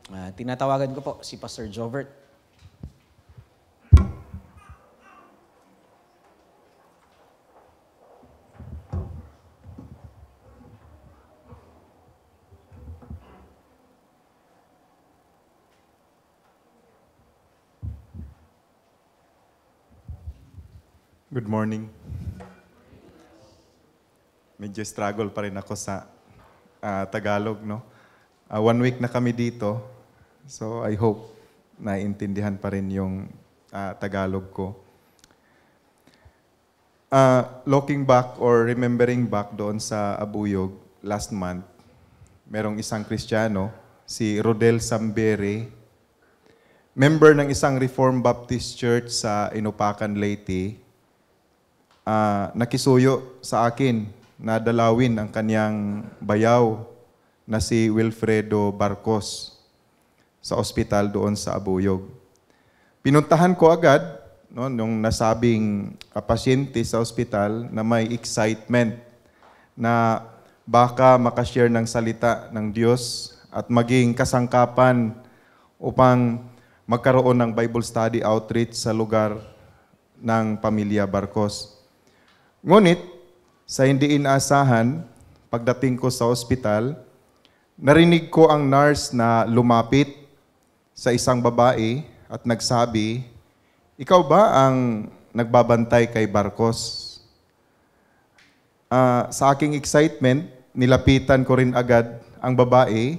Tinatawagan ko po si Pastor Jovert. Good morning. Medyo struggle pa rin ako sa Tagalog, no? 1 week na kami dito, so I hope naiintindihan pa rin yung Tagalog ko. Looking back or remembering back doon sa Abuyog last month, merong isang Kristiyano, si Rodel Sambere, member ng isang Reformed Baptist Church sa Inupacan, Leyte, nakisuyo sa akin na dalawin ang kanyang bayaw na si Wilfredo Barcos sa ospital doon sa Abuyog. Pinuntahan ko agad nung nasabing pasyente sa ospital na may excitement na baka makashare ng salita ng Diyos at maging kasangkapan upang magkaroon ng Bible study outreach sa lugar ng pamilya Barcos. Ngunit, sa hindi inaasahan, pagdating ko sa ospital, narinig ko ang nurse na lumapit sa isang babae at nagsabi, "Ikaw ba ang nagbabantay kay Barcos?" Sa aking excitement, nilapitan ko rin agad ang babae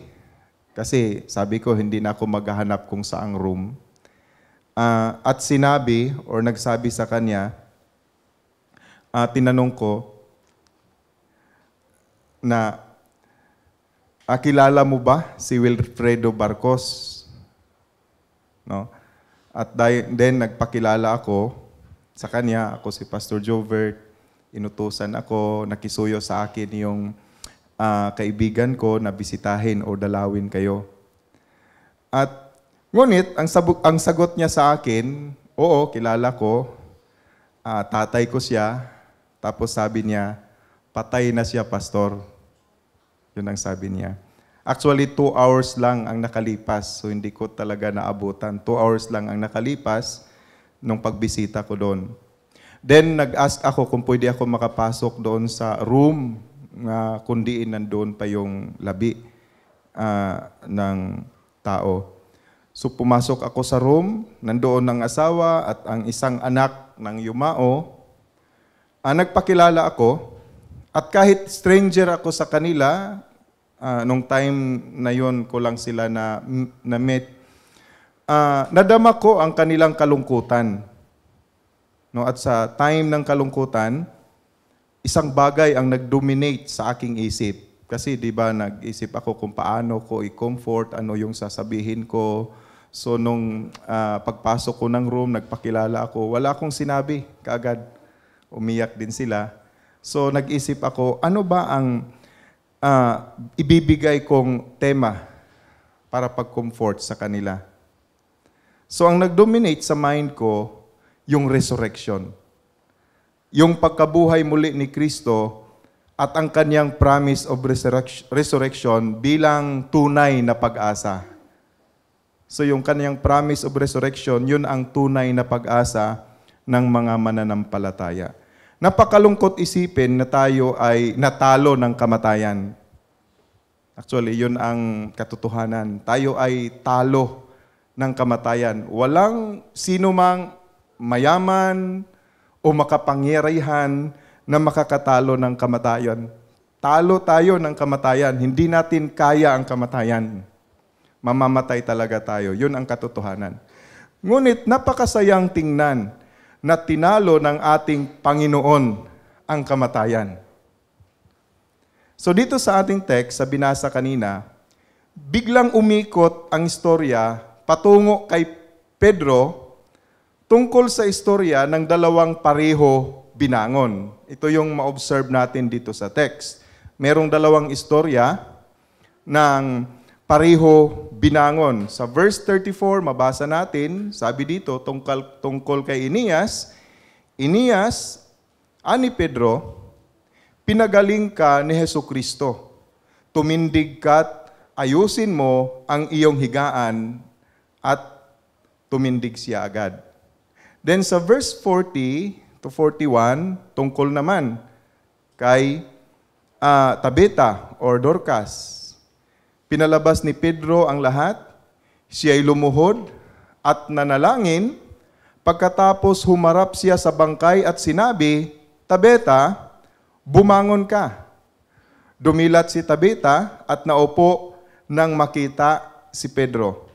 kasi sabi ko hindi na ako maghahanap kung saang room. At sinabi or nagsabi sa kanya, tinanong ko na, kilala mo ba si Wilfredo Barcos? No? At then nagpakilala ako sa kanya, ako si Pastor Jovert, inutusan ako, nakisuyo sa akin yung kaibigan ko na bisitahin o dalawin kayo. At ngunit, ang sagot niya sa akin, oo, kilala ko, tatay ko siya. Tapos sabi niya, patay na siya, Pastor. Yun ang sabi niya. Actually, 2 hours lang ang nakalipas. So, hindi ko talaga naabutan. 2 hours lang ang nakalipas nung pagbisita ko doon. Then, nag-ask ako kung pwede ako makapasok doon sa room na kundiin nandoon pa yung labi ng tao. So, pumasok ako sa room. Nandoon ang asawa at ang isang anak ng yumao. Nagpakilala ako at kahit stranger ako sa kanila, nung time na yon ko lang sila na-meet, nadama ko ang kanilang kalungkutan. No, at sa time ng kalungkutan, isang bagay ang nag-dominate sa aking isip. Kasi di ba nag-isip ako kung paano ko i-comfort, ano yung sasabihin ko. So nung pagpasok ko ng room, nagpakilala ako, wala akong sinabi kaagad. Umiyak din sila. So nag-isip ako, ano ba ang ibibigay kong tema para pag-comfort sa kanila? So ang nag-dominate sa mind ko, yung resurrection. Yung pagkabuhay muli ni Kristo at ang kanyang promise of resurrection bilang tunay na pag-asa. So yung kanyang promise of resurrection, yun ang tunay na pag-asa ng mga mananampalataya. Napakalungkot isipin na tayo ay natalo ng kamatayan. Actually, yun ang katotohanan. Tayo ay talo ng kamatayan. Walang sinumang mayaman o makapangyarihan na makakatalo ng kamatayan. Talo tayo ng kamatayan. Hindi natin kaya ang kamatayan. Mamamatay talaga tayo. Yun ang katotohanan. Ngunit napakasayang tingnan na tinalo ng ating Panginoon ang kamatayan. So dito sa ating text, sa binasa kanina, biglang umikot ang istorya patungo kay Pedro tungkol sa istorya ng dalawang pareho binangon. Ito yung ma-observe natin dito sa text. Merong dalawang istorya ng pareho binangon. Sa verse 34, mabasa natin, sabi dito, tungkol kay Eneas, ani Pedro, pinagaling ka ni Hesukristo. Tumindig ka't ayusin mo ang iyong higaan at tumindig siya agad. Then sa verse 40 to 41, tungkol naman kay Tabitha or Dorcas. Pinalabas ni Pedro ang lahat, siya'y lumuhod at nanalangin. Pagkatapos humarap siya sa bangkay at sinabi, Tabitha, bumangon ka. Dumilat si Tabitha at naupo nang makita si Pedro.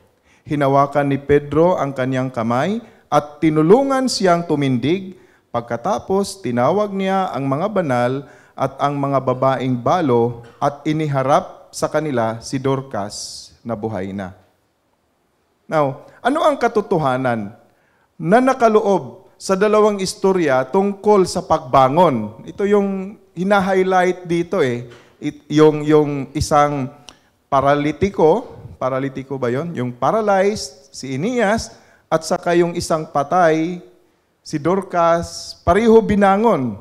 Hinawakan ni Pedro ang kanyang kamay at tinulungan siyang tumindig. Pagkatapos, tinawag niya ang mga banal at ang mga babaeng balo at iniharap sa kanila si Dorcas na buhay na. Now, ano ang katotohanan na nakaloob sa dalawang istorya tungkol sa pagbangon? Ito yung hina-highlight dito yung isang paralitiko ba yon? Yung paralyzed, si Aeneas, at saka yung isang patay, si Dorcas, pareho binangon.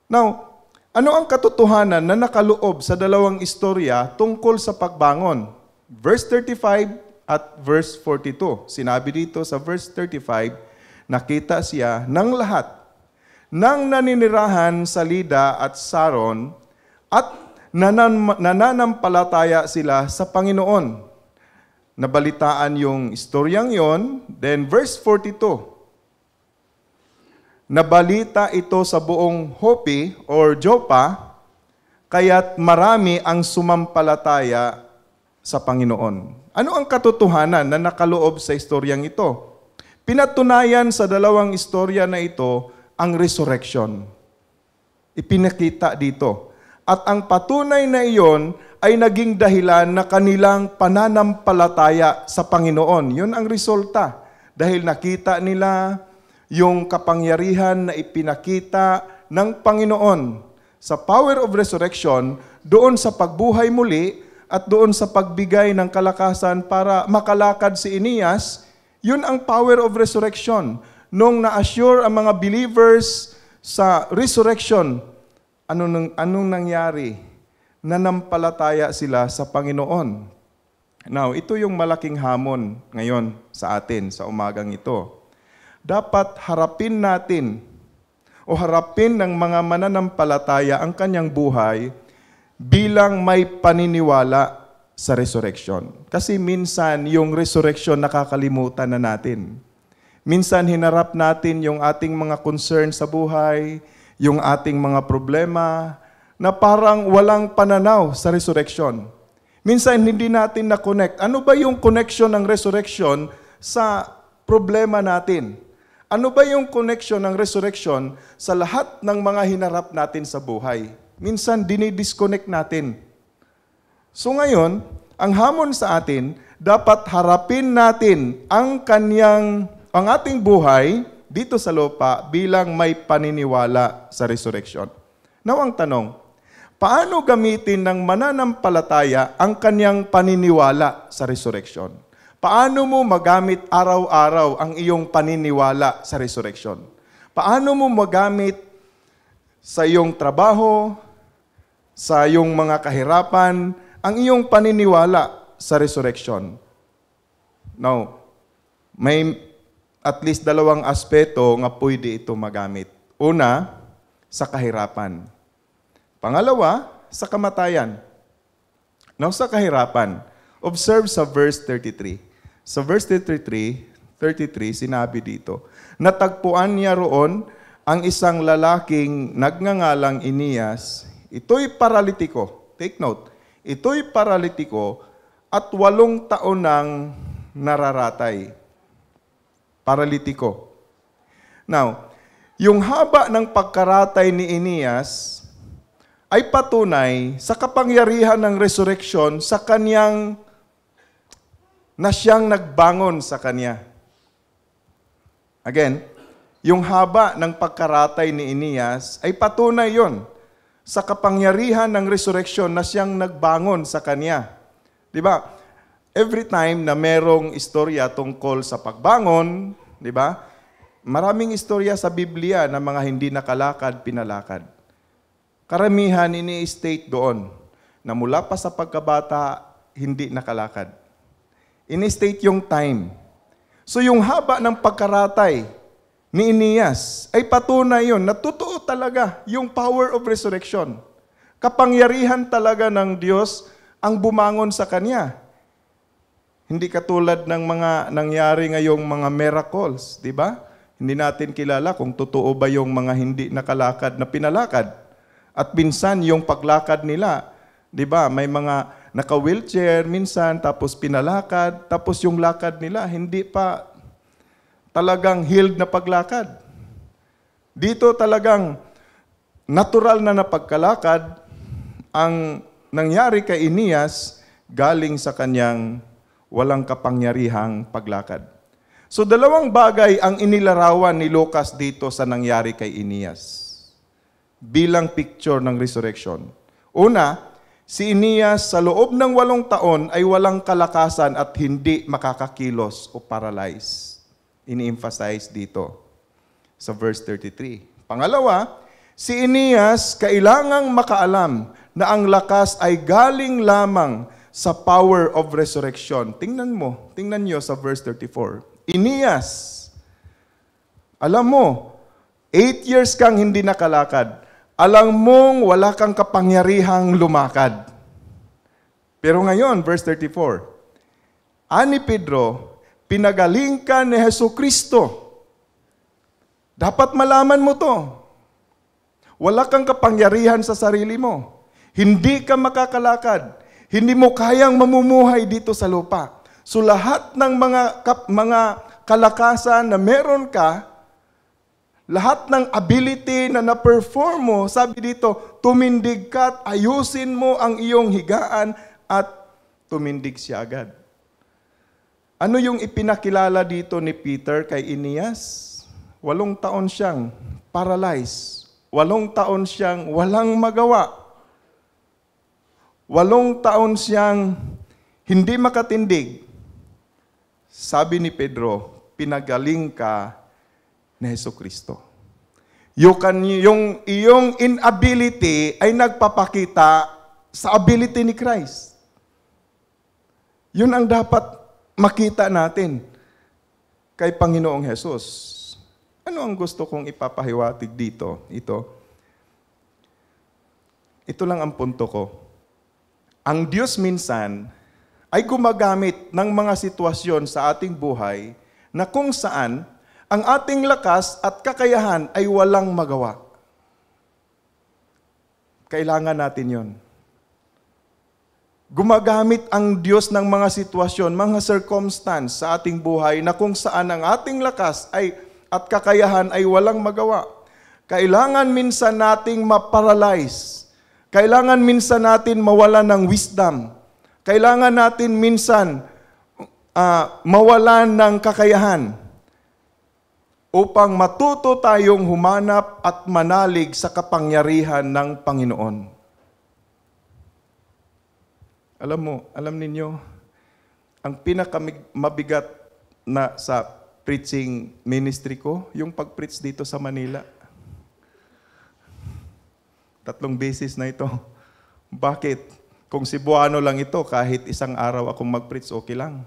Now, ano ang katotohanan na nakaloob sa dalawang istorya tungkol sa pagbangon? Verse 35 at verse 42. Sinabi dito sa verse 35, nakita siya ng lahat ng naninirahan sa Lida at Saron at nananampalataya sila sa Panginoon. Nabalitaan yung istoryang yon. Then verse 42, nabalita ito sa buong Joppe or Joppa, kaya't marami ang sumampalataya sa Panginoon. Ano ang katotohanan na nakaloob sa istoryang ito? Pinatunayan sa dalawang istorya na ito ang resurrection. Ipinakita dito. At ang patunay na iyon ay naging dahilan na kanilang pananampalataya sa Panginoon. Yun ang resulta. Dahil nakita nila yung kapangyarihan na ipinakita ng Panginoon sa power of resurrection, doon sa pagbuhay muli at doon sa pagbigay ng kalakasan para makalakad si Aeneas, yun ang power of resurrection. Nung na-assure ang mga believers sa resurrection, anong nangyari? Nanampalataya sila sa Panginoon. Now, ito yung malaking hamon ngayon sa atin sa umagang ito. Dapat harapin natin o harapin ng mga mananampalataya ang kanyang buhay bilang may paniniwala sa resurrection. Kasi minsan yung resurrection nakakalimutan na natin. Minsan hinarap natin yung ating mga concern sa buhay, yung ating mga problema, na parang walang pananaw sa resurrection. Minsan hindi natin na-connect. Ano ba yung connection ng resurrection sa problema natin? Ano ba yung connection ng resurrection sa lahat ng mga hinarap natin sa buhay? Minsan, dinidisconnect natin. So ngayon, ang hamon sa atin, dapat harapin natin ang ating buhay dito sa lupa bilang may paniniwala sa resurrection. Now, ang tanong, paano gamitin ng mananampalataya ang kanyang paniniwala sa resurrection? Paano mo magamit araw-araw ang iyong paniniwala sa resurrection? Paano mo magamit sa iyong trabaho, sa iyong mga kahirapan, ang iyong paniniwala sa resurrection? Now, may at least dalawang aspeto nga pwede ito magamit. Una, sa kahirapan. Pangalawa, sa kamatayan. Now, sa kahirapan, observe sa verse 33. Sa verse 33, sinabi dito, natagpuan niya roon ang isang lalaking nagngangalang Aeneas. Ito'y paralitiko. Take note. Ito'y paralitiko at 8 taon nang nararatay. Paralitiko. Now, yung haba ng pagkaratay ni Aeneas ay patunay sa kapangyarihan ng resurrection sa kanyang na siyang nagbangon sa kanya. Again, yung haba ng pagkaratay ni Aeneas ay patunay yon sa kapangyarihan ng resurrection na siyang nagbangon sa kanya. Di ba? Every time na merong istorya tungkol sa pagbangon, di ba? Maraming istorya sa Biblia na mga hindi nakalakad, pinalakad. Karamihan ini-state doon na mula pa sa pagkabata, hindi nakalakad. In-state yung time. So yung haba ng pagkaratay ni Aeneas ay patunay yun na totoo talaga yung power of resurrection. Kapangyarihan talaga ng Diyos ang bumangon sa kanya. Hindi katulad ng mga nangyari ngayong mga miracles, di ba? Hindi natin kilala kung totoo ba yung mga hindi nakalakad na pinalakad. At minsan yung paglakad nila, di ba? May mga naka-wheelchair minsan, tapos pinalakad, tapos yung lakad nila hindi pa talagang healed na paglakad. Dito talagang natural na napagkalakad ang nangyari kay Aeneas galing sa kanyang walang kapangyarihang paglakad. So dalawang bagay ang inilarawan ni Lucas dito sa nangyari kay Aeneas bilang picture ng resurrection. Una, si Aeneas sa loob ng 8 taon ay walang kalakasan at hindi makakakilos o paralyze. Ini-emphasize dito sa verse 33. Pangalawa, si Aeneas kailangang makaalam na ang lakas ay galing lamang sa power of resurrection. Tingnan nyo sa verse 34. Aeneas, alam mo, 8 years kang hindi nakalakad. Alam mong wala kang kapangyarihang lumakad. Pero ngayon, verse 34, Ani Pedro, pinagaling ka ni Jesucristo. Dapat malaman mo to. Wala kang kapangyarihan sa sarili mo. Hindi ka makakalakad. Hindi mo kayang mamumuhay dito sa lupa. So lahat ng mga kalakasan na meron ka, lahat ng ability na na-perform mo, sabi dito, tumindig ka at ayusin mo ang iyong higaan at tumindig siya agad. Ano yung ipinakilala dito ni Peter kay Aeneas? 8 taon siyang paralyzed. 8 taon siyang walang magawa. 8 taon siyang hindi makatindig. Sabi ni Pedro, pinagaling ka ni Jesucristo. Yung iyong inability ay nagpapakita sa ability ni Christ. Yun ang dapat makita natin kay Panginoong Jesus. Ano ang gusto kong ipapahiwatig dito? Ito lang ang punto ko. Ang Diyos minsan ay gumagamit ng mga sitwasyon sa ating buhay na kung saan ang ating lakas at kakayahan ay walang magawa. Kailangan natin yon. Gumagamit ang Diyos ng mga sitwasyon, mga circumstance sa ating buhay na kung saan ang ating lakas at kakayahan ay walang magawa. Kailangan minsan nating maparalyze. Kailangan minsan natin mawala ng wisdom. Kailangan natin minsan mawalan ng kakayahan upang matuto tayong humanap at manalig sa kapangyarihan ng Panginoon. Alam ninyo, ang pinakamabigat na sa preaching ministry ko, yung pag-preach dito sa Manila. 3 beses na ito. Bakit? Kung Cebuano lang ito, kahit isang araw akong mag-preach, okay lang.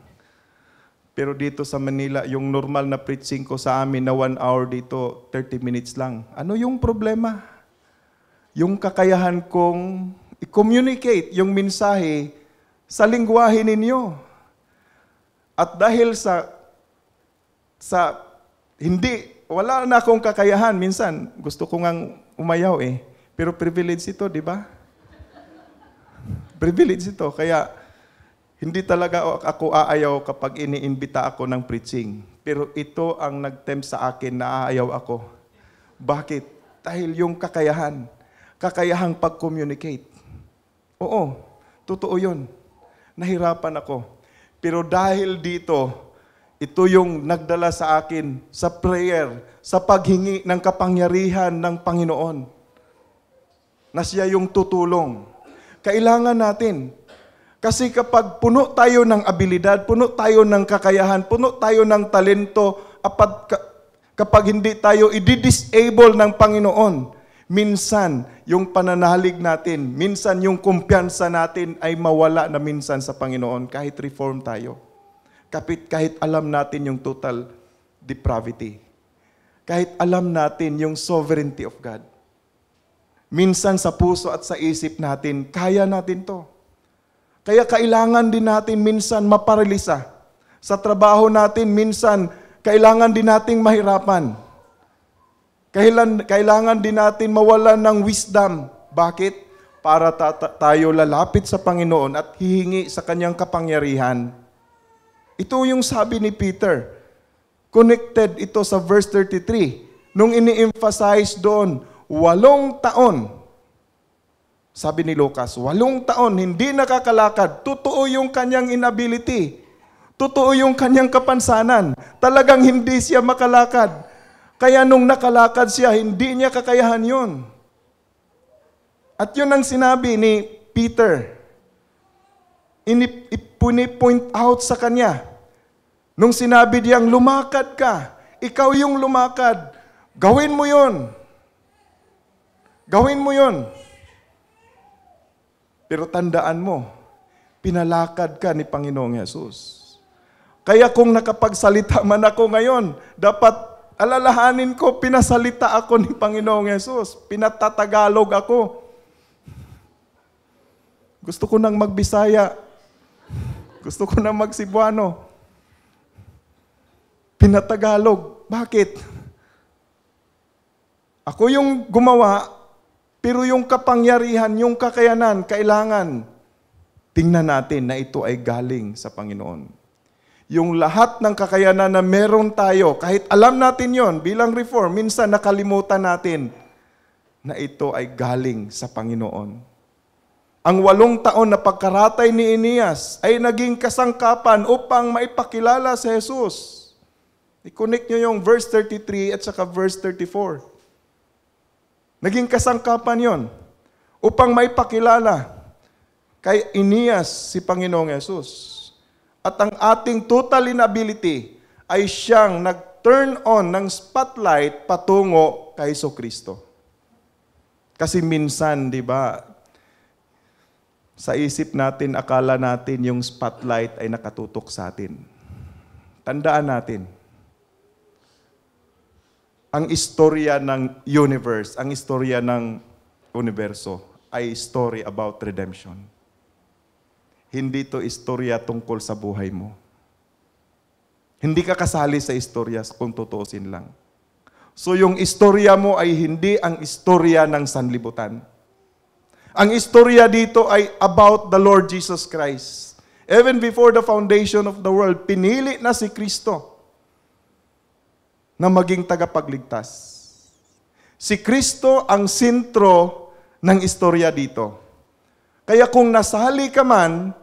Pero dito sa Manila, yung normal na preaching ko sa amin na 1 hour dito, 30 minutes lang. Ano yung problema? Yung kakayahan kong i-communicate yung mensahe sa lingwahe ninyo. At dahil wala na akong kakayahan, minsan gusto ko ngang umayaw pero privilege ito, di ba? Privilege ito. Kaya hindi talaga ako aayaw kapag iniimbita ako ng preaching. Pero ito ang nag-tempt sa akin na aayaw ako. Bakit? Dahil yung kakayahang pag-communicate. Oo, totoo yun. Nahirapan ako. Pero dahil dito, ito yung nagdala sa akin sa prayer, sa paghingi ng kapangyarihan ng Panginoon. Na siya yung tutulong. Kailangan natin. Kasi kapag puno tayo ng abilidad, puno tayo ng kakayahan, puno tayo ng talento, kapag hindi tayo i-disable ng Panginoon, Minsan, yung pananalig natin, minsan yung kumpiyansa natin ay mawala na minsan sa Panginoon kahit reform tayo. Kahit alam natin yung total depravity. Kahit alam natin yung sovereignty of God. Minsan sa puso at sa isip natin, kaya natin to. Kaya kailangan din natin minsan maparalisa. Sa trabaho natin, minsan kailangan din nating mahirapan. Kailangan din natin mawalan ng wisdom. Bakit? Para tayo lalapit sa Panginoon at hihingi sa Kanyang kapangyarihan. Ito yung sabi ni Peter. Connected ito sa verse 33. Nung ini-emphasize doon, 8 taon. Sabi ni Lucas, 8 taon, hindi nakakalakad. Totoo yung kanyang inability. Totoo yung kanyang kapansanan. Talagang hindi siya makalakad. Kaya nung nakalakad siya, hindi niya kakayahan yun. At yun ang sinabi ni Peter. Ipuni-point out sa kanya. Nung sinabi diyang, lumakad ka. Ikaw yung lumakad. Gawin mo yun. Gawin mo yun. Pero tandaan mo, pinalakad ka ni Panginoong Yesus. Kaya kung nakapagsalita man ako ngayon, dapat alalahanin ko, pinasalita ako ni Panginoong Yesus. Pinatatagalog ako. Gusto ko nang magbisaya. Gusto ko nang magsibuano. Pinatagalog. Bakit? Ako yung gumawa, pero yung kapangyarihan, yung kakayanan, kailangan tingnan natin na ito ay galing sa Panginoon. Yung lahat ng kakayanan na meron tayo, kahit alam natin yon bilang reform, minsan nakalimutan natin na ito ay galing sa Panginoon. Ang 8 taon na pagkaratay ni Eneas ay naging kasangkapan upang maipakilala si Jesus. I-connect nyo yung verse 33 at saka verse 34. Naging kasangkapan yon upang maipakilala kay Eneas si Panginoong Yesus. At ang ating total inability ay siyang nag-turn on ng spotlight patungo kay Jesucristo. Kasi minsan, di ba, sa isip natin, akala natin yung spotlight ay nakatutok sa atin. Tandaan natin, ang istorya ng universe, ang istorya ng universo ay story about redemption. Hindi to istorya tungkol sa buhay mo. Hindi ka kasali sa istorya kung tutuusin lang. So yung istorya mo ay hindi ang istorya ng sanlibutan. Ang istorya dito ay about the Lord Jesus Christ. Even before the foundation of the world, pinili na si Kristo na maging tagapagligtas. Si Kristo ang sentro ng istorya dito. Kaya kung nasali ka man,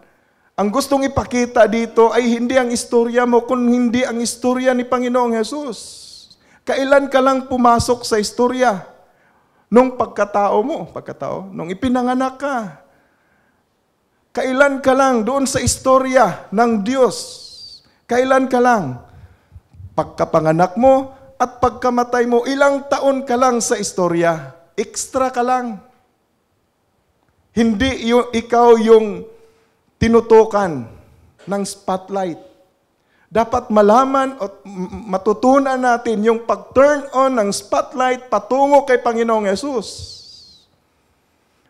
ang gustong ipakita dito ay hindi ang istorya mo, kundi hindi ang istorya ni Panginoong Yesus. Kailan ka lang pumasok sa istorya? Nung pagkatao mo, nung ipinanganak ka. Kailan ka lang doon sa istorya ng Diyos? Kailan ka lang? Pagkapanganak mo at pagkamatay mo, ilang taon ka lang sa istorya? Extra ka lang. Hindi ikaw yung tinutukan ng spotlight. Dapat malaman at matutunan natin yung pag-turn on ng spotlight patungo kay Panginoong Yesus.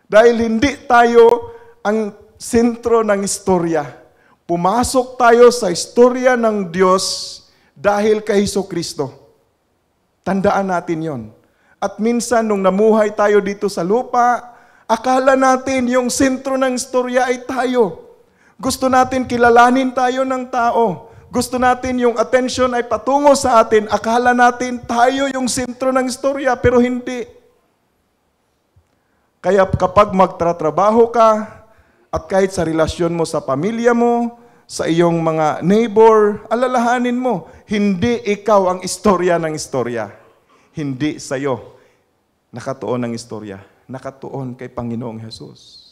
Dahil hindi tayo ang sentro ng istorya. Pumasok tayo sa istorya ng Diyos dahil kay Jesucristo. Tandaan natin yon. At minsan nung namuhay tayo dito sa lupa, akala natin yung sentro ng istorya ay tayo. Gusto natin kilalanin tayo ng tao. Gusto natin yung attention ay patungo sa atin. Akala natin tayo yung sentro ng istorya, pero hindi. Kaya kapag magtatrabaho ka, at kahit sa relasyon mo sa pamilya mo, sa iyong mga neighbor, alalahanin mo, hindi ikaw ang istorya ng istorya. Hindi sa'yo nakatuon ang istorya. Nakatuon kay Panginoong Hesus.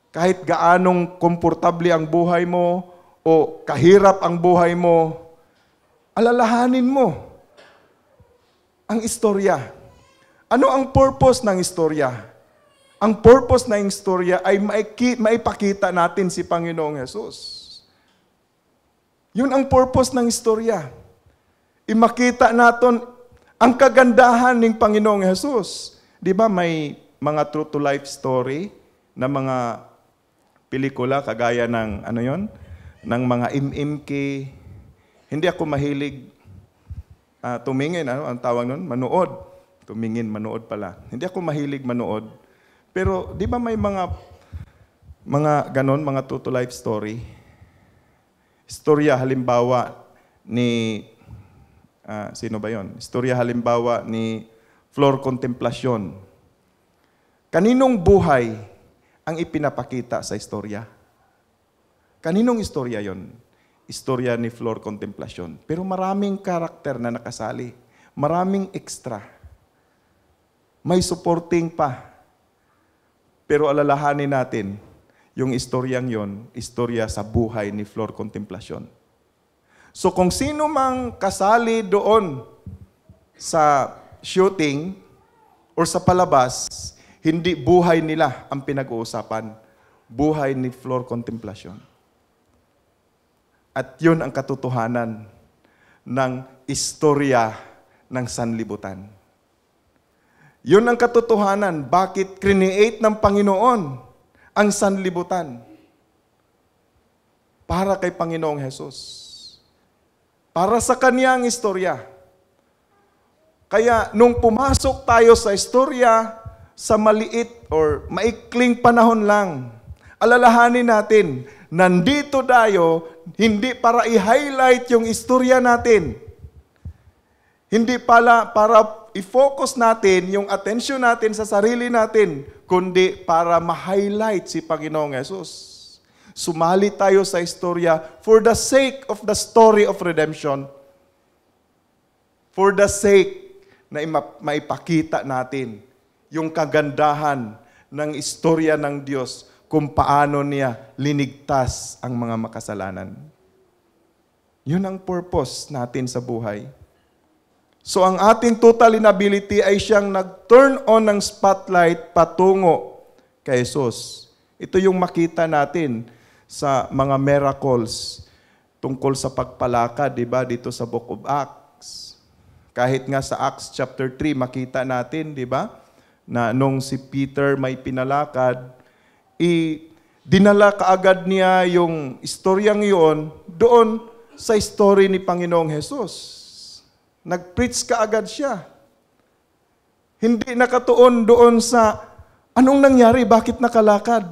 Kahit gaanong komportable ang buhay mo o kahirap ang buhay mo, alalahanin mo ang istorya. Ano ang purpose ng istorya? Ang purpose ng istorya ay maipakita natin si Panginoong Hesus. Yun ang purpose ng istorya. Imakita natin ang kagandahan ng Panginoong Hesus. Di ba may mga true to life story na mga pelikula kagaya ng ng mga MMK. Hindi ako mahilig tumingin, ang tawag nun? Manood. Tumingin, manood pala. Hindi ako mahilig manood. Pero di ba may mga ganon, mga true to life story? Istorya halimbawa ni sino ba yon? Istorya halimbawa ni Flor Contemplacion. Kaninong buhay ang ipinapakita sa istorya? Kaninong istorya yon? Istorya ni Flor Contemplacion. Pero maraming karakter na nakasali. Maraming extra. May supporting pa. Pero alalahanin natin, yung istoryang yon, istorya sa buhay ni Flor Contemplacion. So kung sino mang kasali doon sa shooting or sa palabas, hindi buhay nila ang pinag-uusapan. Buhay ni Flor Contemplacion. At yun ang katotohanan ng istorya ng sanlibutan. Yun ang katotohanan, bakit create ng Panginoon ang sanlibutan. Para kay Panginoong Hesus. Para sa Kanyang istorya. Kaya nung pumasok tayo sa istorya, sa maliit or maikling panahon lang, alalahanin natin, nandito tayo, hindi para i-highlight yung istorya natin. Hindi para i-focus natin yung attention natin sa sarili natin, kundi para ma-highlight si Panginoong Hesus. Sumali tayo sa istorya for the sake of the story of redemption. For the sake na maipakita natin yung kagandahan ng istorya ng Diyos kung paano niya linigtas ang mga makasalanan. Yun ang purpose natin sa buhay. So ang ating total inability ay siyang nag-turn on ng spotlight patungo kay Jesus. Ito yung makita natin sa mga miracles tungkol sa pagpalakad, di ba, dito sa Book of Acts. Kahit nga sa Acts chapter 3, makita natin, di ba, na nung si Peter may pinalakad, dinala kaagad niya yung istoryang yun doon sa story ni Panginoong Hesus. Nag-preach kaagad siya. Hindi nakatuon doon sa anong nangyari, bakit nakalakad.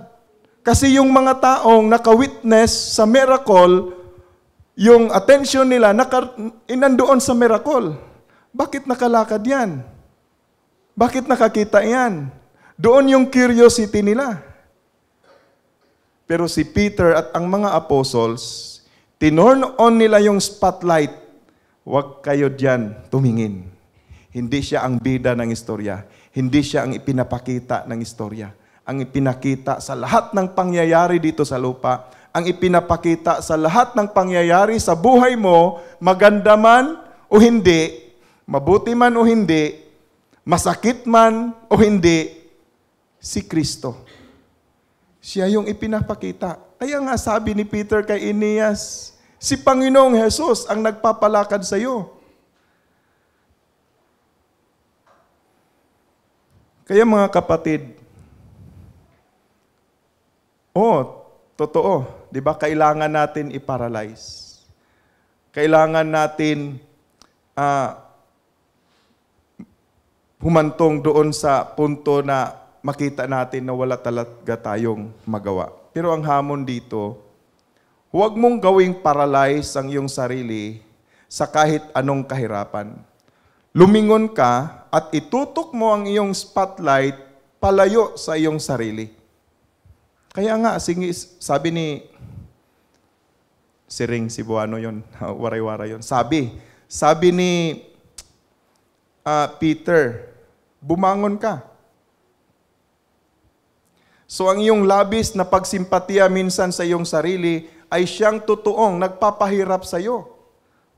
Kasi yung mga taong naka-witness sa miracle, yung attention nila inandoon sa miracle. Bakit nakalakad yan? Bakit nakakita yan? Doon yung curiosity nila. Pero si Peter at ang mga apostles, tinorn on nila yung spotlight. Huwag kayo diyan tumingin. Hindi siya ang bida ng istorya. Hindi siya ang ipinapakita ng istorya. Ang ipinakita sa lahat ng pangyayari dito sa lupa, ang ipinapakita sa lahat ng pangyayari sa buhay mo, maganda man o hindi, mabuti man o hindi, masakit man o hindi, si Kristo. Siya yung ipinapakita. Kaya nga sabi ni Peter kay Aeneas, si Panginoong Hesus ang nagpapalakad sa iyo. Kaya mga kapatid, totoo, di ba? Kailangan natin i-paralyze. Kailangan natin humantong doon sa punto na makita natin na wala talaga tayong magawa. Pero ang hamon dito, huwag mong gawing paralyze ang iyong sarili sa kahit anong kahirapan. Lumingon ka at itutok mo ang iyong spotlight palayo sa iyong sarili. Kaya nga, sabi ni Siring Cebuano yun, waray-waray yun. Sabi ni Peter, bumangon ka. So ang iyong labis na pagsimpatiya minsan sa iyong sarili ay siyang totoong nagpapahirap sa iyo.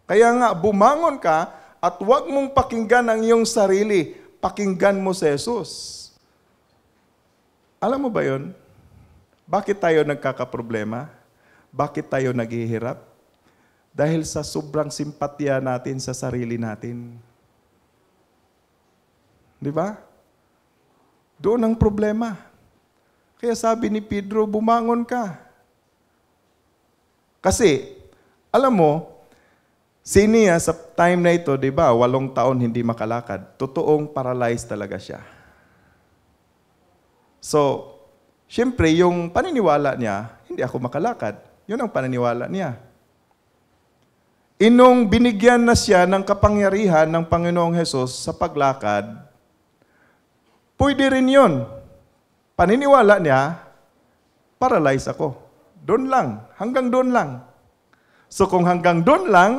Kaya nga, bumangon ka at huwag mong pakinggan ang iyong sarili. pakinggan mo si Jesus. Alam mo ba yun? Bakit tayo nagkakaproblema? Bakit tayo naghihirap? Dahil sa sobrang simpatya natin sa sarili natin. Di ba? Doon ang problema. Kaya sabi ni Pedro, bumangon ka. Kasi, alam mo, si Nia sa time na ito, di ba, 8 taon hindi makalakad. Totoong paralyzed talaga siya. So, siyempre, yung paniniwala niya, hindi ako makalakad. Yun ang paniniwala niya. Inong binigyan na siya ng kapangyarihan ng Panginoong Hesus sa paglakad, pwede rin yun. Paniniwala niya, paralyzed ako. Doon lang. Hanggang doon lang. So kung hanggang doon lang,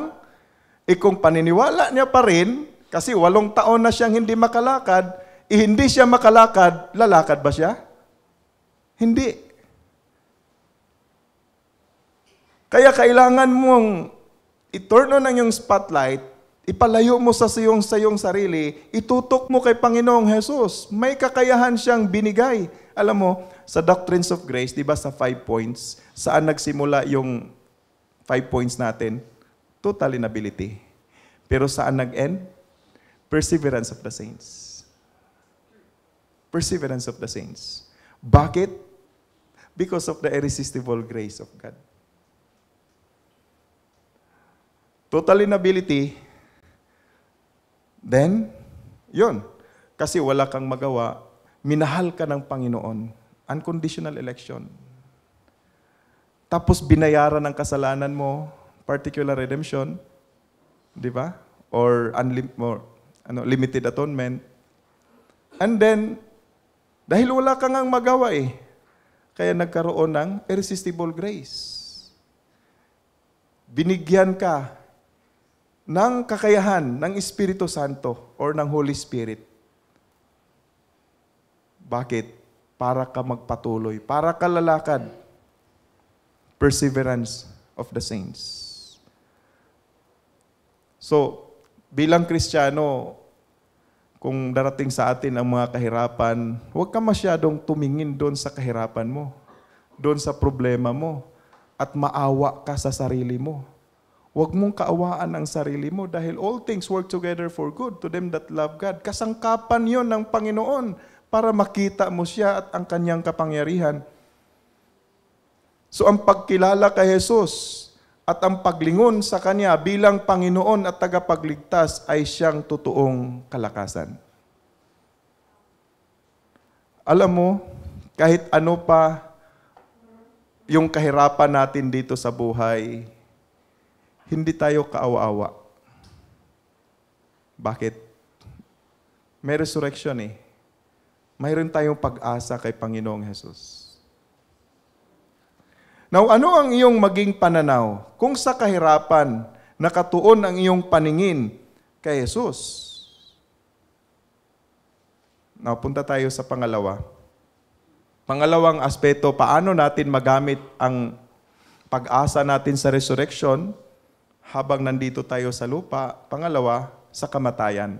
kung paniniwala niya pa rin, kasi 8 taon na siyang hindi makalakad, hindi siya makalakad, lalakad ba siya? Hindi. Kaya kailangan mong i-turn on ang iyong spotlight, ipalayo mo sa iyong sarili, itutok mo kay Panginoong Hesus. May kakayahan siyang binigay. Alam mo, sa Doctrines of Grace, di ba sa 5 points, saan nagsimula yung 5 points natin? Total inability. Pero saan nag-end? Perseverance of the saints. Perseverance of the saints. Bakit? Because of the irresistible grace of God. Total inability, then, yun. Kasi wala kang magawa, minahal ka ng Panginoon. Unconditional election. Tapos binayaran ng kasalanan mo, particular redemption, di ba? Or limited atonement. And then, dahil wala kang ang magawa kaya nagkaroon ng irresistible grace. Binigyan ka ng kakayahan ng Espiritu Santo or ng Holy Spirit. Bakit? Para ka magpatuloy, para ka lalakad. Perseverance of the saints. So, bilang Kristiyano, kung darating sa atin ang mga kahirapan, huwag ka masyadong tumingin doon sa kahirapan mo, doon sa problema mo, at maawa ka sa sarili mo. Huwag mong kaawaan ang sarili mo dahil all things work together for good to them that love God. Kasangkapan yon ng Panginoon para makita mo siya at ang kanyang kapangyarihan. So ang pagkilala kay Jesus at ang paglingon sa Kanya bilang Panginoon at tagapagligtas ay siyang totoong kalakasan. Alam mo, kahit ano pa yung kahirapan natin dito sa buhay, hindi tayo kaawa-awa. Bakit? May resurrection Mayroon tayong pag-asa kay Panginoong Hesus. Now, ano ang iyong maging pananaw kung sa kahirapan nakatuon ang iyong paningin kay Hesus? Now, punta tayo sa pangalawa. Pangalawang aspeto, paano natin magamit ang pag-asa natin sa resurrection habang nandito tayo sa lupa. Pangalawa, sa kamatayan.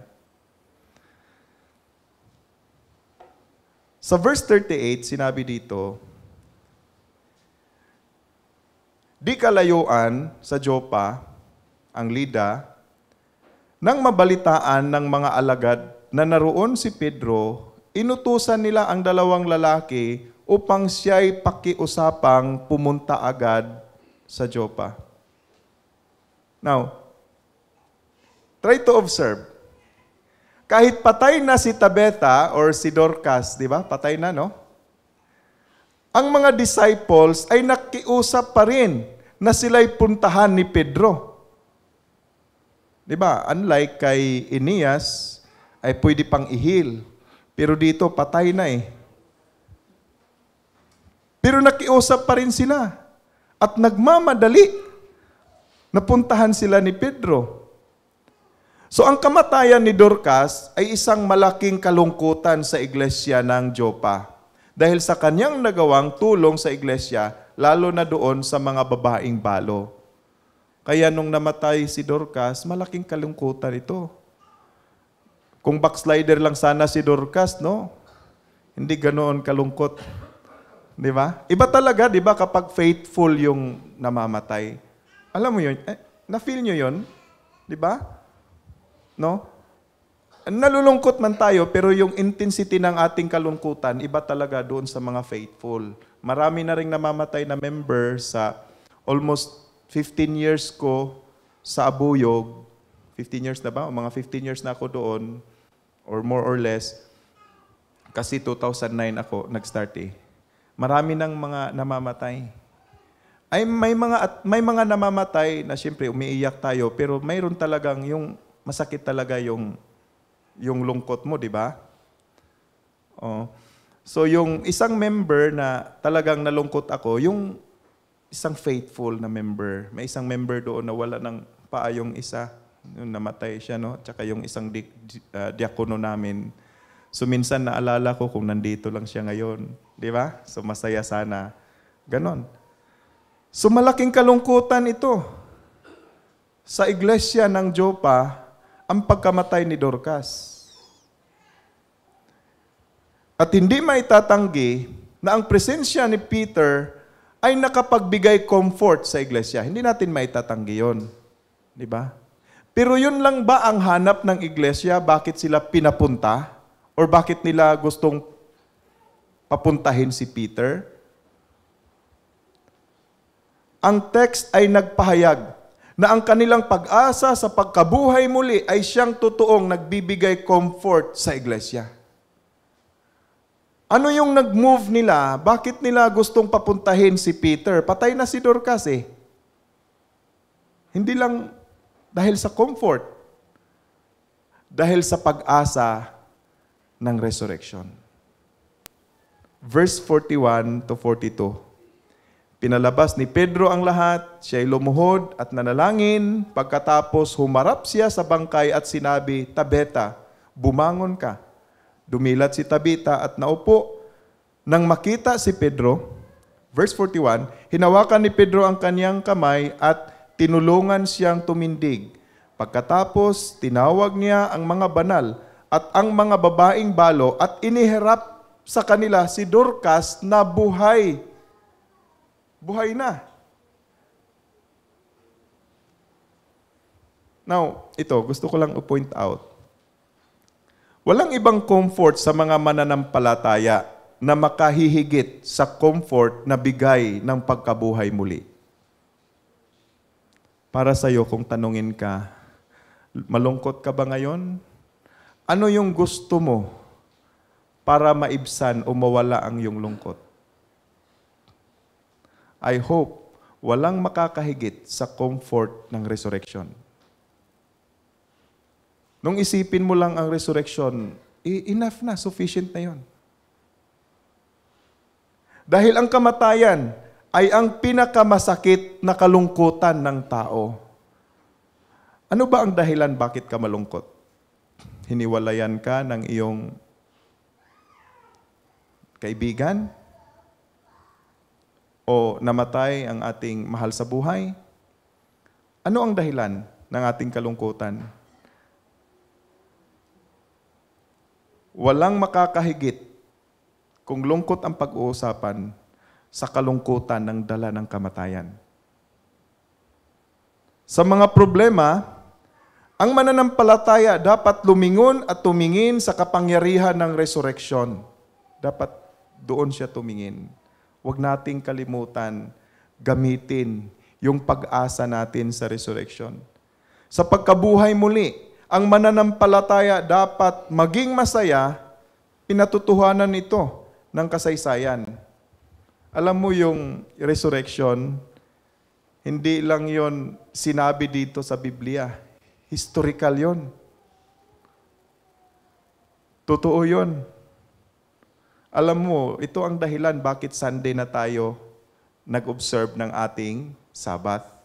Sa verse 38, sinabi dito, di kalayuan sa Joppa, ang Lida, nang mabalitaan ng mga alagad na naroon si Pedro, inutusan nila ang 2 lalaki upang siya'y pakiusapang pumunta agad sa Joppa. Now, try to observe. Kahit patay na si Tabetha or si Dorcas, di ba? Patay na, no? Ang mga disciples ay nakiusap pa rin na sila'y puntahan ni Pedro. Di ba? Unlike kay Aeneas, ay pwede pang ihil. Pero dito, patay na Pero nakiusap pa rin sila. At nagmamadali. Napuntahan sila ni Pedro. So ang kamatayan ni Dorcas ay isang malaking kalungkutan sa iglesia ng Joppa. Dahil sa kanyang nagawang tulong sa iglesia, lalo na doon sa mga babaeng balo. Kaya nung namatay si Dorcas, malaking kalungkutan ito. Kung backslider lang sana si Dorcas, no? Hindi ganoon kalungkot. Di ba? Iba talaga, di ba, kapag faithful yung namamatay. Alam mo yun? Na-feel nyo yun? Di ba? No? Nalulungkot man tayo, pero yung intensity ng ating kalungkutan, iba talaga doon sa mga faithful. Marami na rin namamatay na member sa almost 15 years ko sa Abuyog. 15 years na ba? O mga 15 years na ako doon, or more or less. Kasi 2009 ako nag-start eh. Marami ng mga namamatay. Ay may mga namamatay na siyempre umiiyak tayo, pero mayroon talagang yung masakit talaga yung lungkot mo, di ba? Oh. So yung isang member na talagang nalungkot ako, yung isang faithful na member. May isang member doon na wala ng paa yung isa. Yung namatay siya, no? Tsaka yung isang diakono namin. So minsan naalala ko kung nandito lang siya ngayon. Di ba? So masaya sana. Ganon. So malaking kalungkutan ito. Sa iglesia ng Joppa, ang pagkamatay ni Dorcas. At hindi maitatanggi na ang presensya ni Peter ay nakapagbigay comfort sa iglesia. Hindi natin maitatanggi yun. Di ba? Pero yun lang ba ang hanap ng iglesia? Bakit sila pinapunta? Or bakit nila gustong papuntahin si Peter? Ang text ay nagpahayag na ang kanilang pag-asa sa pagkabuhay muli ay siyang totoong nagbibigay comfort sa iglesia. Ano yung nag-move nila? Bakit nila gustong papuntahin si Peter? Patay na si Dorcas eh. Hindi lang dahil sa comfort, dahil sa pag-asa ng resurrection. Verse 41 to 42. Pinalabas ni Pedro ang lahat, siya'y lumuhod at nanalangin. Pagkatapos humarap siya sa bangkay at sinabi, Tabeta, bumangon ka. Dumilat si Tabita at naupo. Nang makita si Pedro, verse 41, hinawakan ni Pedro ang kanyang kamay at tinulungan siyang tumindig. Pagkatapos, tinawag niya ang mga banal at ang mga babaeng balo at iniharap sa kanila si Dorcas na buhay. Buhay na. Now, ito, gusto ko lang i-point out. Walang ibang comfort sa mga mananampalataya na makahihigit sa comfort na bigay ng pagkabuhay muli. Para sa iyo, kung tanungin ka, malungkot ka ba ngayon? Ano yung gusto mo para maibsan o mawala ang iyong lungkot? I hope walang makakahigit sa comfort ng resurrection. Nung isipin mo lang ang resurrection, enough na, sufficient na yon. Dahil ang kamatayan ay ang pinakamasakit na kalungkutan ng tao. Ano ba ang dahilan bakit ka malungkot? Hiniwalayan ka ng iyong kaibigan? O namatay ang ating mahal sa buhay? Ano ang dahilan ng ating kalungkutan? Walang makakahigit kung lungkot ang pag-uusapan sa kalungkutan ng dala ng kamatayan. Sa mga problema, ang mananampalataya dapat lumingon at tumingin sa kapangyarihan ng resurrection. Dapat doon siya tumingin. Huwag nating kalimutan, gamitin yung pag-asa natin sa resurrection. Sa pagkabuhay muli, ang mananampalataya dapat maging masaya, pinatutuhanan nito ng kasaysayan. Alam mo yung resurrection, hindi lang yon sinabi dito sa Biblia. Historical yon. Totoo yon. Alam mo, ito ang dahilan bakit Sunday na tayo nag-observe ng ating Sabbath.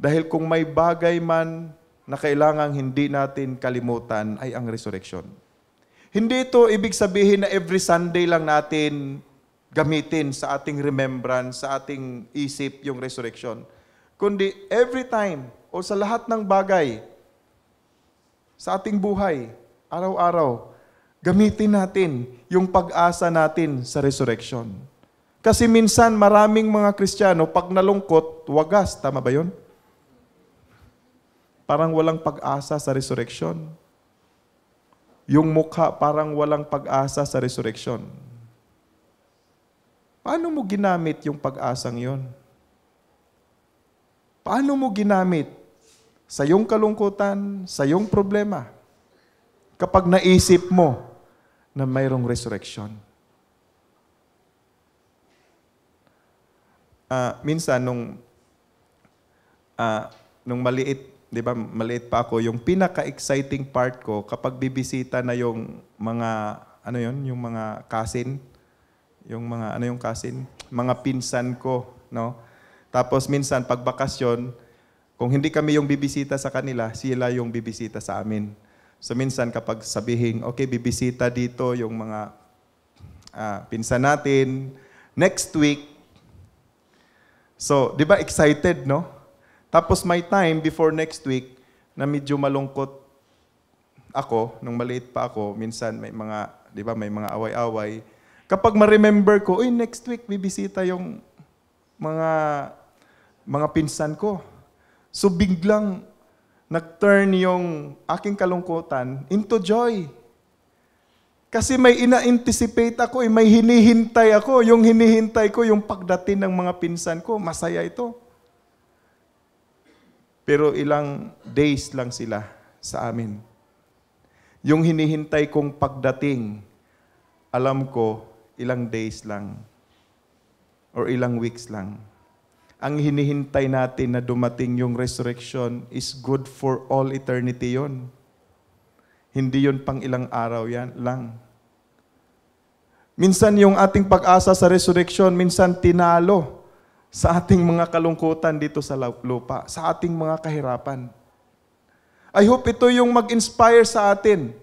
Dahil kung may bagay man na kailangang hindi natin kalimutan ay ang resurrection. Hindi ito ibig sabihin na every Sunday lang natin gamitin sa ating remembrance, sa ating isip yung resurrection. Kundi every time o sa lahat ng bagay sa ating buhay, araw-araw, gamitin natin yung pag-asa natin sa resurrection. Kasi minsan maraming mga Kristiyano, pag nalungkot, wagas. Tama ba yun? Parang walang pag-asa sa resurrection. Yung mukha parang walang pag-asa sa resurrection. Paano mo ginamit yung pag-asang yon? Paano mo ginamit sa iyong kalungkutan, sa iyong problema, kapag naisip mo na mayroong resurrection? Minsan, nung maliit, di ba, maliit pa ako, yung pinaka-exciting part ko, kapag bibisita na yung mga, yung mga cousin, yung cousin? Mga pinsan ko, no? Tapos minsan, pag bakasyon, kung hindi kami yung bibisita sa kanila, sila yung bibisita sa amin. So minsan, kapag sabihin, okay, bibisita dito yung mga pinsan natin, next week, so, di ba excited, no? Tapos may time before next week na medyo malungkot ako, nung maliit pa ako, minsan may mga, di ba, may mga away-away. Kapag ma-remember ko, next week bibisita yung mga pinsan ko. So biglang nag-turn yung aking kalungkutan into joy. Kasi may ina-anticipate ako, may hinihintay ako. Yung hinihintay ko, yung pagdating ng mga pinsan ko, masaya ito. Pero ilang days lang sila sa amin. Yung hinihintay kong pagdating, alam ko, ilang days lang. Or ilang weeks lang. Ang hinihintay natin na dumating yung resurrection is good for all eternity yon. Hindi yon pang ilang araw yan lang. Minsan yung ating pag-asa sa resurrection, minsan tinalo sa ating mga kalungkutan dito sa lupa, sa ating mga kahirapan. I hope ito yung mag-inspire sa atin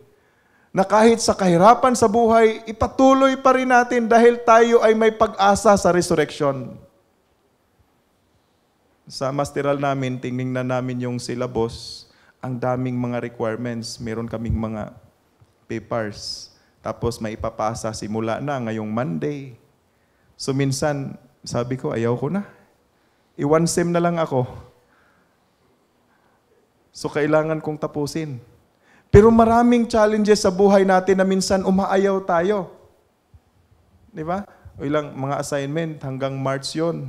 na kahit sa kahirapan sa buhay, ipatuloy pa rin natin dahil tayo ay may pag-asa sa resurrection. Sa masteral namin, tingnan namin yung syllabus, ang daming mga requirements. Meron kaming mga papers. Tapos may ipapasa simula na ngayong Monday. So minsan, sabi ko, ayaw ko na. I-one sem na lang ako. So kailangan kong tapusin. Pero maraming challenges sa buhay natin na minsan umaayaw tayo. Di ba? O ilang mga assignment, hanggang March yon.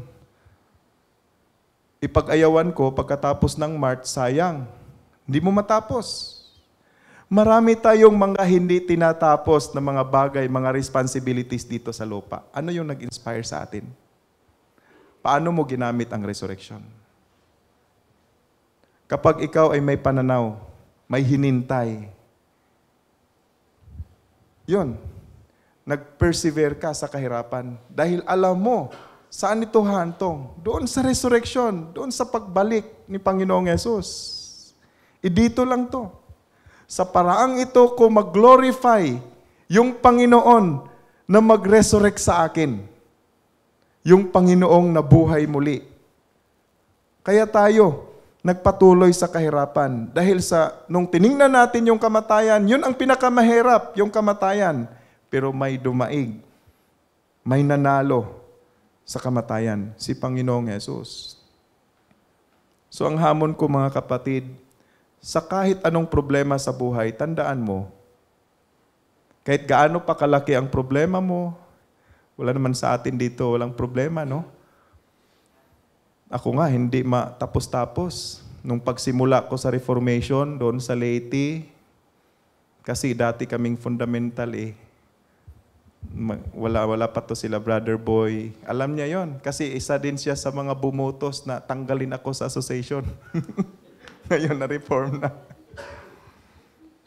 Ipag-ayawan ko, pagkatapos ng March, sayang. Hindi mo matapos. Marami tayong mga hindi tinatapos na mga bagay, mga responsibilities dito sa lupa. Ano yung nag-inspire sa atin? Paano mo ginamit ang resurrection? Kapag ikaw ay may pananaw, may hinintay, yun, nag-persevere ka sa kahirapan dahil alam mo, saan ito hantong? Doon sa resurrection, doon sa pagbalik ni Panginoong Yesus. Dito lang to. Sa paraang ito ko mag-glorify yung Panginoon na mag-resurrect sa akin. Yung Panginoong nabuhay muli. Kaya tayo nagpatuloy sa kahirapan. Dahil nung tiningnan natin yung kamatayan, yun ang pinakamahirap, yung kamatayan. Pero may dumaig, may nanalo sa kamatayan, si Panginoong Yesus. So ang hamon ko mga kapatid, sa kahit anong problema sa buhay, tandaan mo, kahit gaano pa kalaki ang problema mo, wala naman sa atin dito, walang problema, no? Ako nga, hindi matapos-tapos. Nung pagsimula ko sa Reformation, doon sa Leyte, kasi dati kaming fundamental wala pa to sila, Brother Boy. Alam niya yon kasi isa din siya sa mga bumutos na tanggalin ako sa association. Ngayon na-reform na.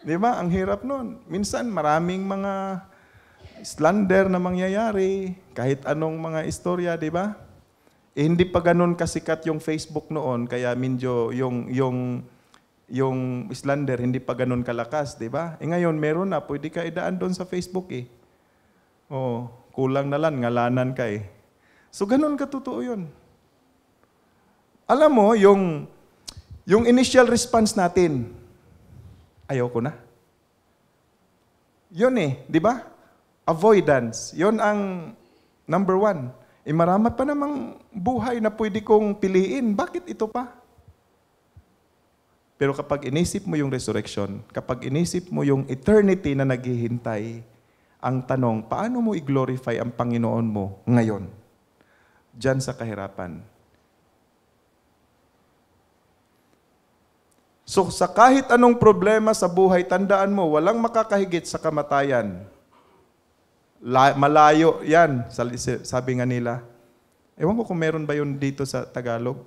Di ba? Ang hirap nun. Minsan maraming mga slander na mangyayari, kahit anong mga istorya, di ba? Hindi pa ganun kasikat yung Facebook noon, kaya medyo yung slander hindi pa ganun kalakas, di ba? Ngayon meron na, pwede ka idaan doon sa Facebook kulang na lang, ngalanan ka So ganun katotoo yun. Alam mo, yung initial response natin ayaw ko na. Yun di ba? Avoidance. Yun ang number 1. Marami pa namang buhay na pwede kong piliin. Bakit ito pa? Pero kapag inisip mo yung resurrection, kapag inisip mo yung eternity na naghihintay, ang tanong, paano mo i-glorify ang Panginoon mo ngayon? Diyan sa kahirapan. So sa kahit anong problema sa buhay, tandaan mo, walang makakahigit sa kamatayan. Malayo yan, sabi nga nila. Ewan ko kung meron ba yun dito sa Tagalog.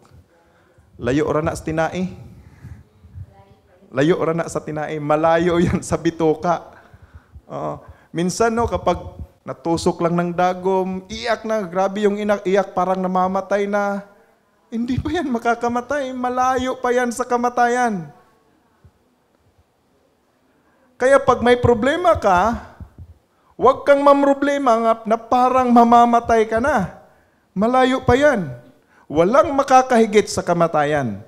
Layo ra na sa tinai. Layo ra na sa tinai. Malayo yan sa bituka. Minsan kapag natusok lang ng dagom, iyak na, grabe yung iyak, parang namamatay na. Hindi pa yan makakamatay. Malayo pa yan sa kamatayan. Kaya pag may problema ka, huwag kang mamroblema na parang mamamatay ka na. Malayo pa yan. Walang makakahigit sa kamatayan.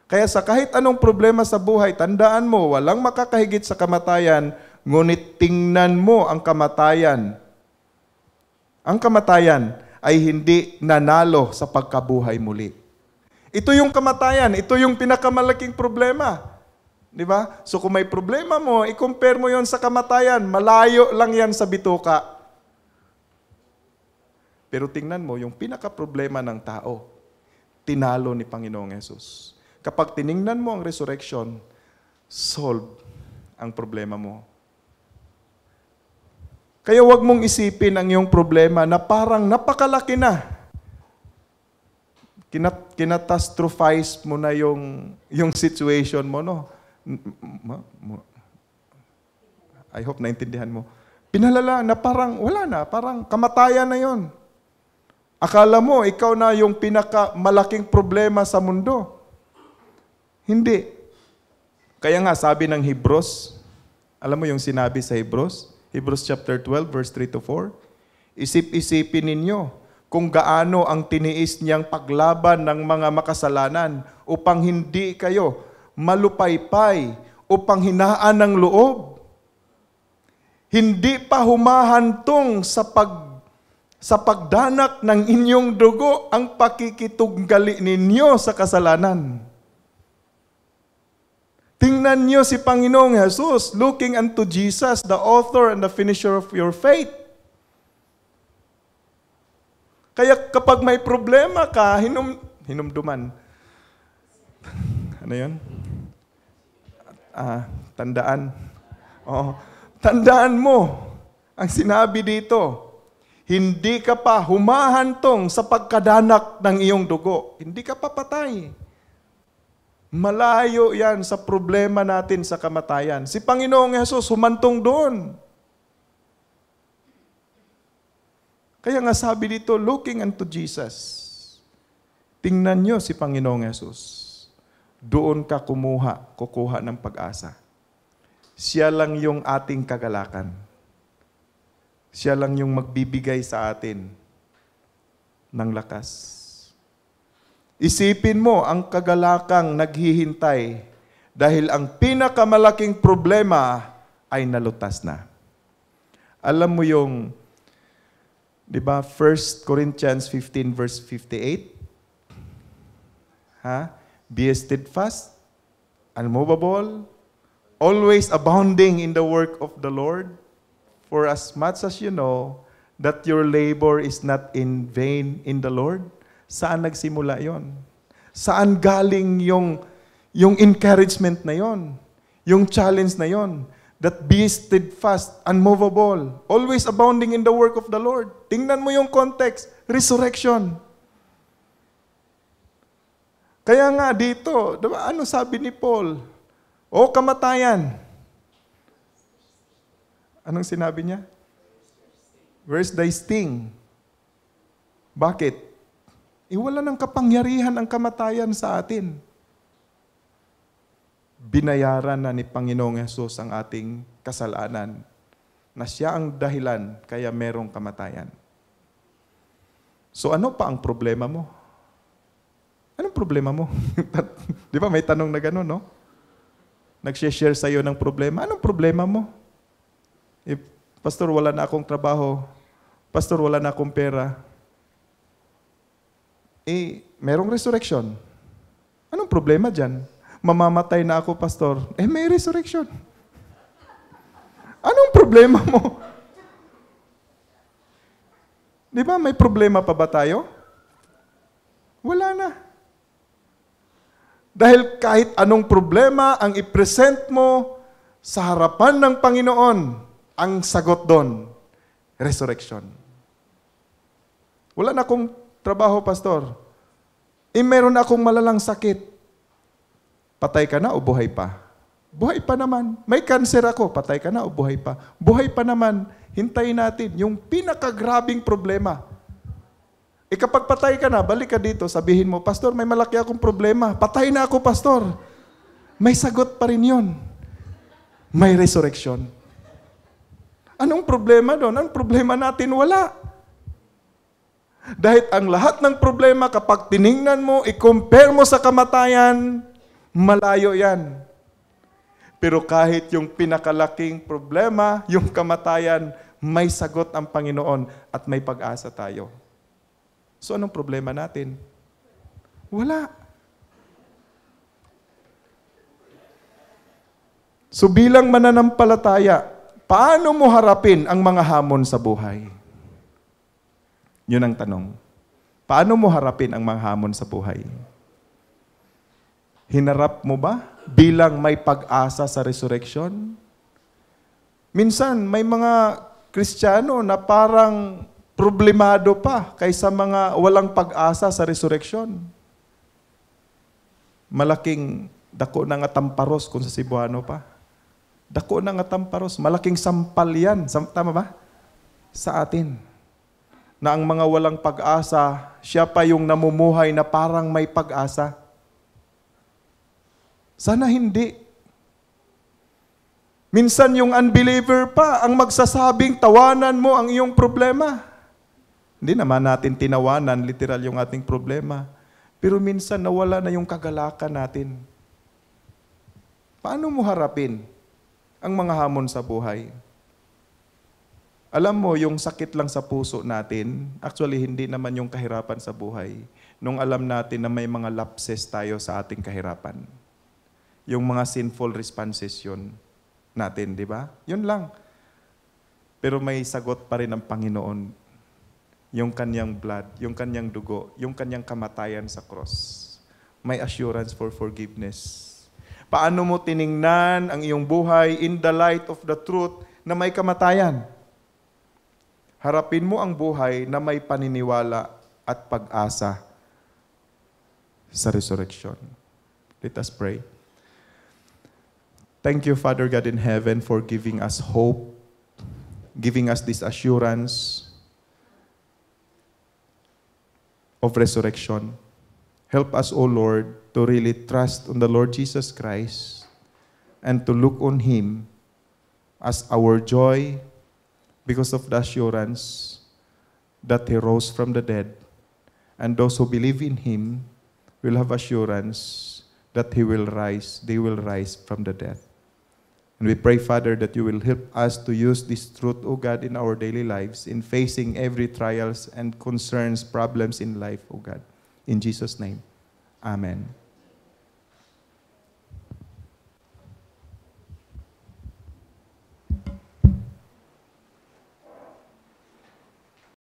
Kaya sa kahit anong problema sa buhay, tandaan mo, walang makakahigit sa kamatayan, ngunit tingnan mo ang kamatayan. Ang kamatayan ay hindi nanalo sa pagkabuhay muli. Ito yung kamatayan, ito yung pinakamalaking problema. Di ba? So kung may problema mo, i-compare mo yon sa kamatayan, malayo lang yan sa bituka. Pero tingnan mo, yung pinaka-problema ng tao, tinalo ni Panginoong Yesus. Kapag tiningnan mo ang resurrection, solve ang problema mo. Kaya huwag mong isipin ang iyong problema na parang napakalaki na. Kinatastrophize mo na yung situation mo, no? I hope naintindihan mo. Pinalala na parang wala na, parang kamatayan na yon. Akala mo, ikaw na yung pinakamalaking problema sa mundo. Hindi. Kaya nga, sabi ng Hebrews, alam mo yung sinabi sa Hebrews? Hebrews chapter 12, verse 3-4. Isip-isipin ninyo kung gaano ang tiniis niyang paglaban ng mga makasalanan upang hindi kayo malupaypay, upang hinaan ng loob. Hindi pa humahantong sa pagdanak ng inyong dugo ang pakikitunggali ninyo sa kasalanan. Tingnan niyo si Panginoong Jesus, looking unto Jesus, the author and the finisher of your faith. Kaya kapag may problema ka, hinumduman. Ano yun? Tandaan. Tandaan mo ang sinabi dito. Hindi ka pa humahantong sa pagkadanak ng iyong dugo. Hindi ka pa patay. Malayo yan sa problema natin sa kamatayan. Si Panginoong Yesus humantong doon. Kaya nga sabi dito, looking unto Jesus. Tingnan nyo si Panginoong Yesus. Doon ka kukuha ng pag-asa. Siya lang yung ating kagalakan. Siya lang yung magbibigay sa atin ng lakas. Isipin mo ang kagalakang naghihintay dahil ang pinakamalaking problema ay nalutas na. Alam mo yung, di ba, 1 Corinthians 15 verse 58? Be steadfast, unmovable, always abounding in the work of the Lord, for as much as you know that your labor is not in vain in the Lord. Saan nagsimula yon? Saan galing yung encouragement na yon? Yung challenge na yon? That be steadfast, unmovable, always abounding in the work of the Lord. Tingnan mo yung context, resurrection. Kaya nga dito, diba, ano sabi ni Paul? O kamatayan. Anong sinabi niya? Where's thy sting? Bakit? Wala ng kapangyarihan ang kamatayan sa atin. Binayaran na ni Panginoong Yesus ang ating kasalanan na siya ang dahilan kaya merong kamatayan. So ano pa ang problema mo? Anong problema mo? Di ba may tanong na gano'n, no? Nag-share sa'yo ng problema. Anong problema mo? Pastor, wala na akong trabaho. Pastor, wala na akong pera. Merong resurrection. Anong problema dyan? Mamamatay na ako, Pastor. May resurrection. Anong problema mo? Di ba, may problema pa ba tayo? Wala na. Dahil kahit anong problema ang i-present mo sa harapan ng Panginoon, ang sagot doon, resurrection. Wala na akong trabaho, Pastor. Meron akong malalang sakit. Patay ka na o buhay pa? Buhay pa naman. May cancer ako. Patay ka na o buhay pa? Buhay pa naman. Hintayin natin yung pinakagrabing problema. Kapag patay ka na, balik ka dito, sabihin mo, Pastor, may malaki akong problema. Patay na ako, Pastor. May sagot pa rin yun. May resurrection. Anong problema doon? Anong problema natin? Wala. Dahil ang lahat ng problema, kapag tiningnan mo, i-compare mo sa kamatayan, malayo yan. Pero kahit yung pinakalaking problema, yung kamatayan, may sagot ang Panginoon at may pag-asa tayo. So anong problema natin? Wala. So bilang mananampalataya, paano mo harapin ang mga hamon sa buhay? Yun ang tanong. Paano mo harapin ang mga hamon sa buhay? Hinarap mo ba bilang may pag-asa sa resurrection? Minsan, may mga Kristiyano na parang problemado pa kaysa mga walang pag-asa sa resurrection. Malaking dako na nga tamparos kung sa Cebuano pa. Dako na nga tamparos. Malaking sampal yan. Tama ba? Sa atin. Na ang mga walang pag-asa, siya pa yung namumuhay na parang may pag-asa. Sana hindi. Minsan yung unbeliever pa ang magsasabing tawanan mo ang iyong problema. Hindi naman natin tinawanan, literal yung ating problema. Pero minsan nawala na yung kagalakan natin. Paano mo harapin ang mga hamon sa buhay? Alam mo, yung sakit lang sa puso natin, actually hindi naman yung kahirapan sa buhay. Nung alam natin na may mga lapses tayo sa ating kahirapan. Yung mga sinful responses yun natin, di ba? Yun lang. Pero may sagot pa rin ang Panginoon. Yung kanyang blood, yung kanyang dugo, yung kanyang kamatayan sa cross. May assurance for forgiveness. Paano mo tiningnan ang iyong buhay in the light of the truth na may kamatayan? Harapin mo ang buhay na may paniniwala at pag-asa sa resurrection. Let us pray. Thank you, Father God in heaven, for giving us hope, giving us this assurance of resurrection. Help us, O Lord, to really trust on the Lord Jesus Christ and to look on Him as our joy because of the assurance that He rose from the dead. And those who believe in Him will have assurance that He will rise, they will rise from the dead. And we pray, Father, that you will help us to use this truth, O God, in our daily lives, in facing every trials and concerns, problems in life, O God. In Jesus' name, amen.